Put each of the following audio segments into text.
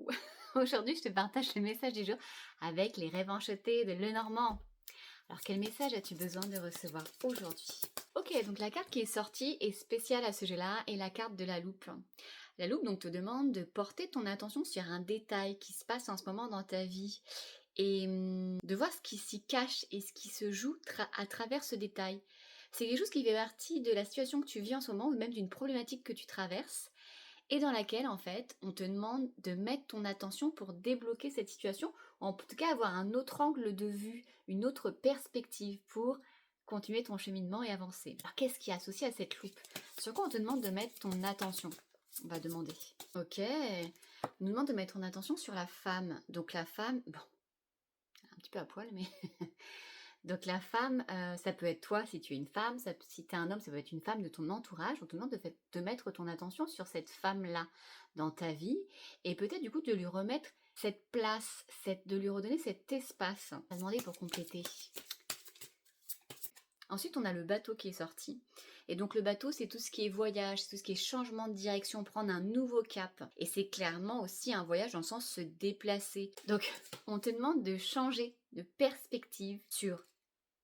Hello! Aujourd'hui, je te partage le message du jour avec les rêves enchantés de Lenormand. Alors, quel message as-tu besoin de recevoir aujourd'hui? Ok, donc la carte qui est sortie est spéciale à ce jeu-là et la carte de la loupe. La loupe donc te demande de porter ton attention sur un détail qui se passe en ce moment dans ta vie et de voir ce qui s'y cache et ce qui se joue à travers ce détail. C'est quelque chose qui fait partie de la situation que tu vis en ce moment ou même d'une problématique que tu traverses et dans laquelle, en fait, on te demande de mettre ton attention pour débloquer cette situation, ou en tout cas avoir un autre angle de vue, une autre perspective pour continuer ton cheminement et avancer. Alors, qu'est-ce qui est associé à cette loupe? Sur quoi on te demande de mettre ton attention? On va demander. Ok, on nous demande de mettre ton attention sur la femme. Donc la femme, bon, un petit peu à poil, mais donc la femme, ça peut être toi si tu es une femme, si tu es un homme, ça peut être une femme de ton entourage. On te demande de mettre ton attention sur cette femme-là dans ta vie et peut-être du coup de lui remettre cette place, de lui redonner cet espace. On va demander pour compléter. Ensuite, on a le bateau qui est sorti. Et donc le bateau, c'est tout ce qui est voyage, c'est tout ce qui est changement de direction, prendre un nouveau cap. Et c'est clairement aussi un voyage dans le sens se déplacer. Donc, on te demande de changer de perspective sur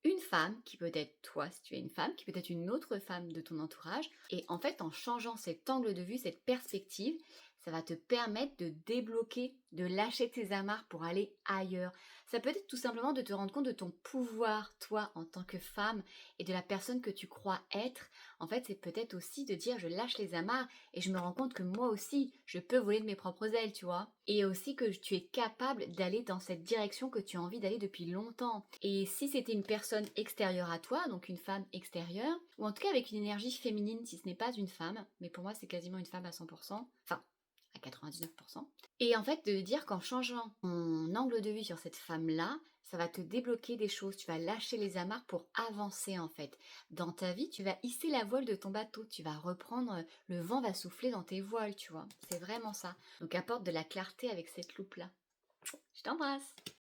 une femme, qui peut être toi si tu es une femme, qui peut être une autre femme de ton entourage. Et en fait, en changeant cet angle de vue, cette perspective, ça va te permettre de débloquer, de lâcher tes amarres pour aller ailleurs. Ça peut être tout simplement de te rendre compte de ton pouvoir, toi, en tant que femme, et de la personne que tu crois être. En fait, c'est peut-être aussi de dire je lâche les amarres et je me rends compte que moi aussi, je peux voler de mes propres ailes, tu vois. Et aussi que tu es capable d'aller dans cette direction que tu as envie d'aller depuis longtemps. Et si c'était une personne extérieure à toi, donc une femme extérieure, ou en tout cas avec une énergie féminine si ce n'est pas une femme, mais pour moi c'est quasiment une femme à 100%, enfin à 99%. Et en fait, de dire qu'en changeant ton angle de vue sur cette femme-là, ça va te débloquer des choses, tu vas lâcher les amarres pour avancer en fait. Dans ta vie, tu vas hisser la voile de ton bateau, tu vas reprendre, le vent va souffler dans tes voiles, tu vois. C'est vraiment ça. Donc apporte de la clarté avec cette loupe-là. Je t'embrasse!